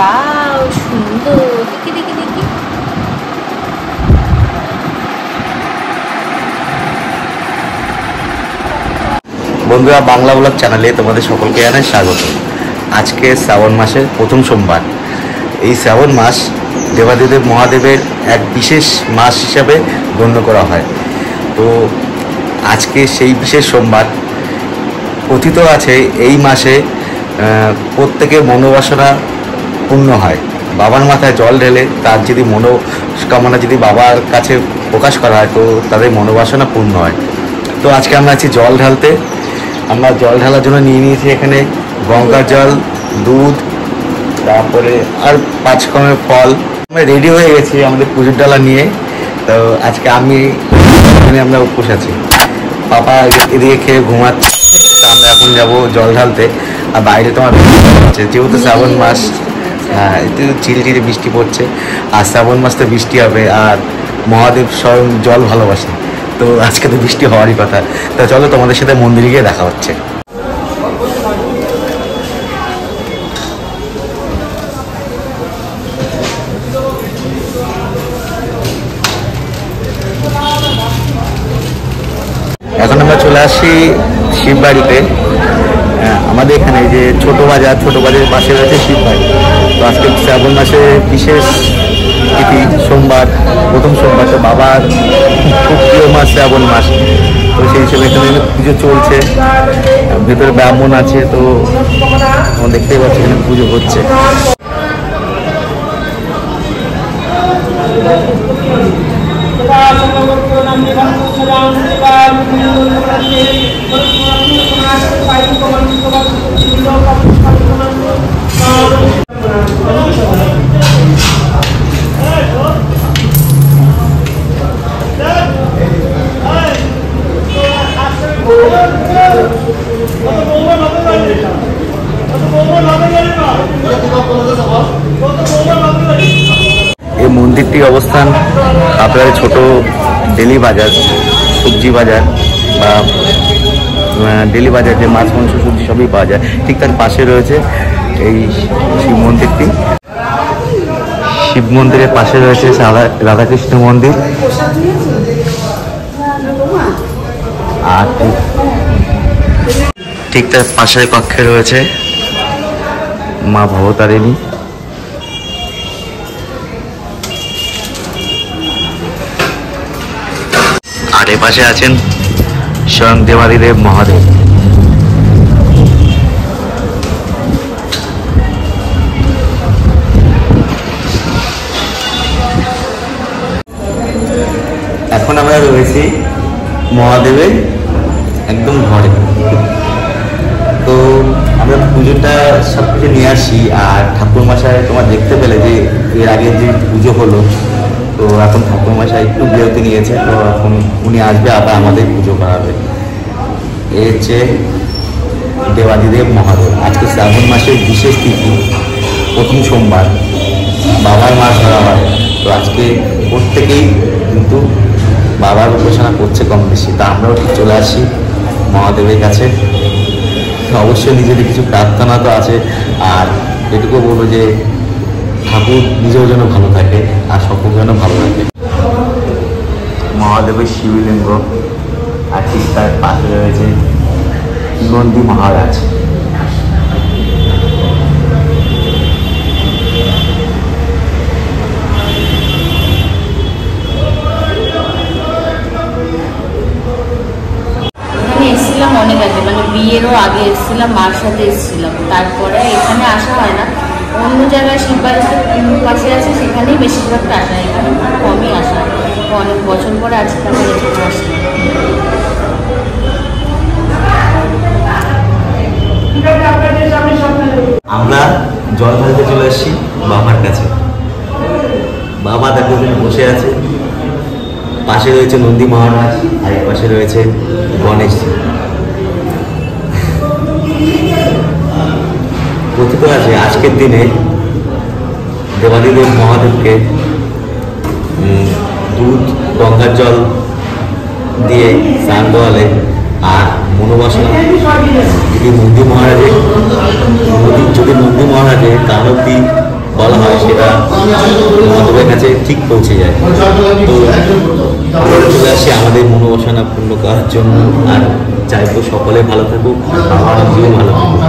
Wow সুন্দর, দেখি দেখি দেখি। বন্ধুরা, বাংলা ব্লগ চ্যানেলে তোমাদের সকলকে জানাই স্বাগত। আজকে শ্রাবণ মাসের প্রথম সোমবার। এই শ্রাবণ মাস দেবাদিদেব মহাদেবের এক বিশেষ মাস হিসাবে গণ্য করা হয়। তো আজকে সেই বিশেষ সোমবার। কথিত আছে এই মাসে প্রত্যেকের মনোবাসনা পূর্ণ হয়। বাবার মাথায় জল ঢেলে তার যদি মনোকামনা যদি বাবার কাছে প্রকাশ করা হয় তো তাদের মনোবাসনা পূর্ণ হয়। তো আজকে আমরা আছি জল ঢালতে। আমরা জল ঢালার জন্য নিয়ে নিয়েছি এখানে গঙ্গার জল, দুধ, তারপরে আর 5 রকমের ফল। আমরা রেডি হয়ে গেছি আমাদের পুজোর ডালা নিয়ে। তো আজকে আমরা উপোস আছি। পাপা এদিকে খেয়ে ঘুমাচ্ছে। তো আমরা এখন যাব জল ঢালতে। আর বাইরে তোমার আছে, যেহেতু শ্রাবণ মাস, হ্যাঁ একটু চিলচিলে বৃষ্টি পড়ছে। আর শ্রাবণ মাস তো বৃষ্টি হবে, আর মহাদেব স্বয়ং জল ভালোবাসে। তো আজকে তো বৃষ্টি হওয়ারই কথা। তো চলো তোমাদের সাথে মন্দিরে গিয়ে দেখা হচ্ছে। এখন আমরা চলে আসি শিববাড়িতে। আমাদের এখানে যে ছোট বাজারের পাশে রয়েছে শিববাড়ি। তো আজকে শ্রাবণ মাসে বিশেষ তিথি, সোমবার, প্রথম সোমবার। তো বাবার খুব প্রিয় মাস শ্রাবণ মাস। তো সেই হিসেবে এখানে পুজো চলছে। ভেতরে ব্রাহ্মণ আছে। তো দেখতেই পাচ্ছি এখানে পুজো হচ্ছে। এই মন্দিরটির অবস্থান আপনার ছোট ডেলি বাজার, সবজি বাজার বা ডেলি বাজার, যে মাছ মাংস সবজি সবই পাওয়া যায়, ঠিক তার পাশে রয়েছে এই শিব মন্দিরটি। শিব মন্দিরের পাশে রয়েছে রাধাকৃষ্ণ মন্দির। আর ঠিক তার পাশের কক্ষে রয়েছে মা ভবতারিণী। আর এ পাশে আছেন স্বয়ং দেবাদিদেব মহাদেব। এখন আমরা রয়েছি মহাদেবের একদম ঘরে। তো আমরা পুজোটা সব কিছু নিয়ে আসি। আর ঠাকুরমশাই তোমার দেখতে পেলে যে এর আগে যে পুজো হলো, তো এখন ঠাকুরমশাই একটু বিরতি নিয়েছে। তো এখন উনি আসবে, আবার আমাদের পুজো করাবে। এ হচ্ছে দেবাদিদেব মহাদেব। আজকে শ্রাবণ মাসের বিশেষ তিথি, প্রথম সোমবার, বাবার মাস ধরা হয়। তো আজকে প্রত্যেকেই কিন্তু বাবার উপাসনা করছে কম বেশি। তা আমরাও চলে আসি মহাদেবের কাছে। অবশ্যই নিজেদের কিছু প্রার্থনা তো আছে। আর এটুকু বলবো যে ঠাকুর নিজেও যেন ভালো থাকে আর সকল যেন ভালো থাকে। মহাদেবের শিবলিঙ্গ, আর ঠিক তার পাশে রয়েছে নন্দী মহারাজ। এসেছিলাম অনেক আগে, মানে বিয়েরও আগে এসেছিলাম, মার সাথে এসেছিলাম। তারপরে এখানে আসা হয় না। অন্য জায়গায় শিববাড়িতে পাশে আছে, সেখানেই বেশিরভাগটা আসা হয়। এখানে খুব কমই আসা হয়। অনেক বছর পরে আজকে আমি এখানে আসি। আমরা জল ঢালতে চলে আসছি বাবার কাছে। বাবা দেখো বসে আছে। পাশে রয়েছে নন্দী মহারাজ, আর এর পাশে রয়েছে গণেশ। কথিত আছে আজকের দিনে দেবাদিদেব মহাদেবকে দুধ, গঙ্গার জল দিয়ে স্নান দেওয়ালে আর মনোবাসনা যদি নন্দী মহারাজের কানতি বলা হয় সেটা মহাদেবের কাছে ঠিক পৌঁছে যায়। তো আমরা চলে আসি আমাদের মনোবাসনা পূর্ণ করার জন্য, আর চাইবো সকলে ভালো থাকুক, আমার নিজেও ভালো থাকুক।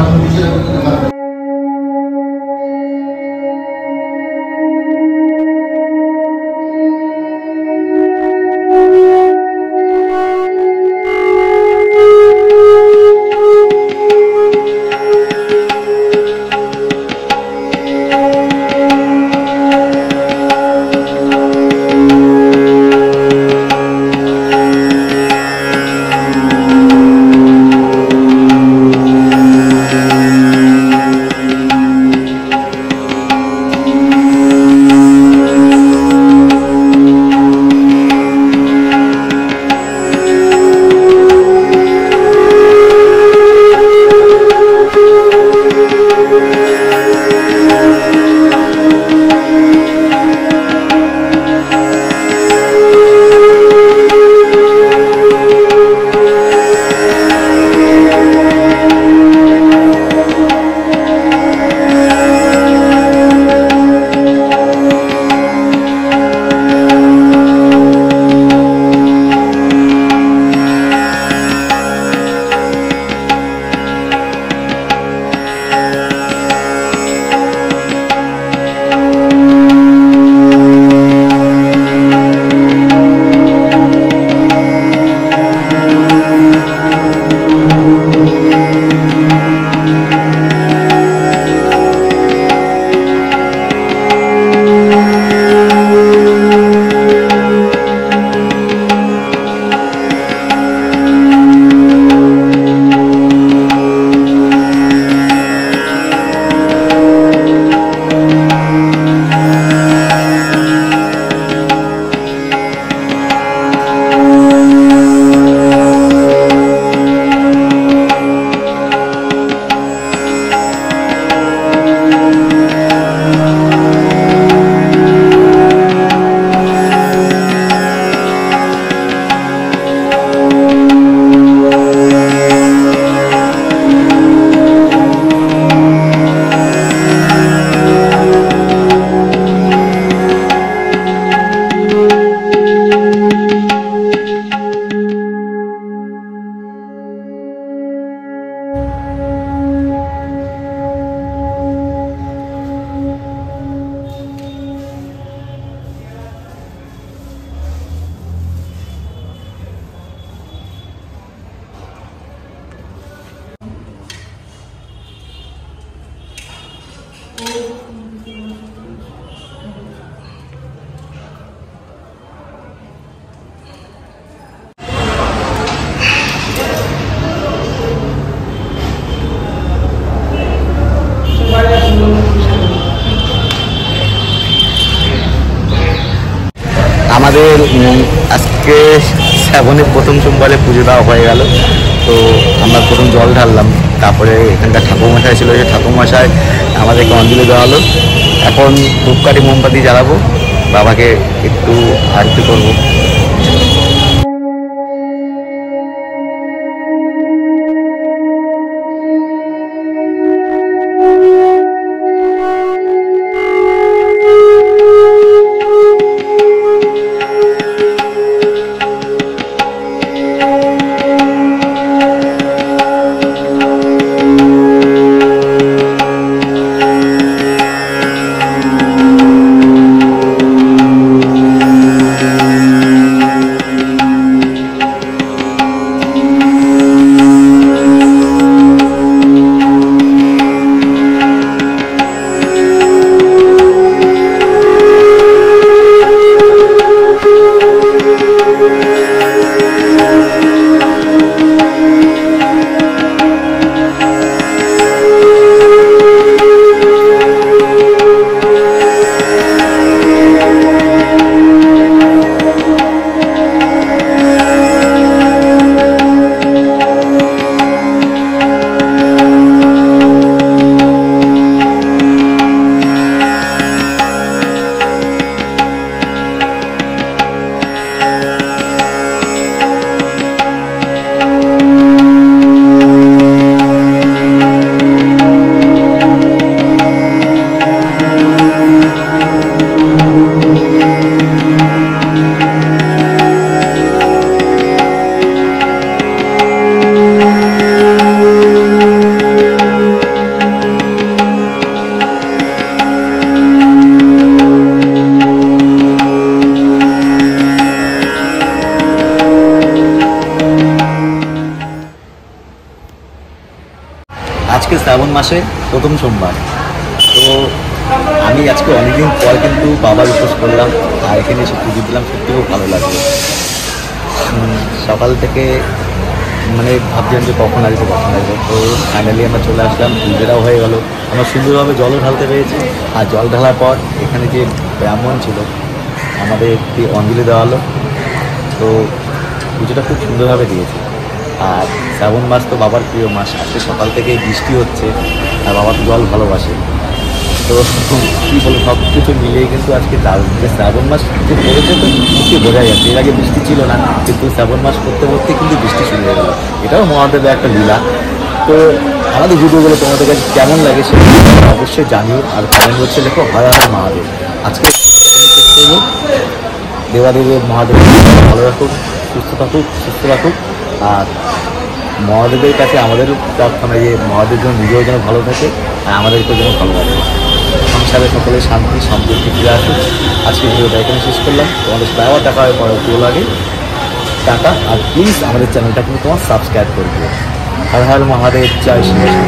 আমাদের আজকে শ্রাবণের প্রথম সোমবারে পুজো দেওয়া হয়ে গেল। তো আমরা প্রথম জল ঢাললাম, তারপরে এখানকার ঠাকুরমশাই ছিল, যে ঠাকুরমশাই আমাদেরকে অঞ্জলি দেওয়া হলো। এখন ধূপকাঠি মোমবাতি জ্বালাবো, বাবাকে একটু আরতি করবো। আজকে শ্রাবণ মাসে প্রথম সোমবার। তো আমি আজকে অনেকদিন পর কিন্তু বাবার উপোস করলাম, আর এখানে এসে পুজো দিলাম, সত্যি খুব ভালো লাগলো। সকাল থেকে মানে ভাবছিলাম যে কখন আসবো। তো ফাইনালি আমরা চলে আসলাম, পুজোটাও হয়ে গেল। আমরা সুন্দরভাবে জলও ঢালতে পেরেছি। আর জল ঢালার পর এখানে যে ব্রাহ্মণ ছিল আমাদের একটি অঞ্জলি দেওয়া হলো। তো পুজোটা খুব সুন্দরভাবে দিয়েছে। আর শ্রাবণ মাস তো বাবার প্রিয় মাস। আজকে সকাল থেকে বৃষ্টি হচ্ছে, আর বাবা তো জল ভালোবাসে। তো কী বলবো, সব কিছু মিলিয়ে কিন্তু আজকে শ্রাবণ মাস যে পড়েছে তো বৃষ্টি বোঝা যাচ্ছে। এর আগে বৃষ্টি ছিল না, কিন্তু শ্রাবণ মাস করতে করতে কিন্তু বৃষ্টি শুরু হয়ে গেল। এটাও মহাদেবের একটা লীলা। তো আমাদের ভিডিওগুলো তোমাদের কাছে কেমন লাগে সেটা অবশ্যই জানিও, আর কমেন্ট বক্সে লেখো হর হর মহাদেব। আজকে শেষ করবো। দেবাদেবের মহাদেব ভালো রাখুক, সুস্থ রাখুক। আর মহাদেবের কাছে আমাদেরও প্রার্থনা যে মহাদেব যেন নিজেও যেন ভালো থাকে, আর আমাদেরকেও যেন ভালো থাকে। সংসারে সকলে শান্তি সম্পত্তি ফিরে আসুক। আজকে ভিডিওটা এখানে শেষ করলাম। তোমাদের সাথে আবার দেখা হয় পরে ভালো লাগে। টাটা। আর প্লিজ আমাদের চ্যানেলটা কিন্তু তোমার সাবস্ক্রাইব করে দিও। হর হর মহাদেব, জয় শ্রী কৃষ্ণ।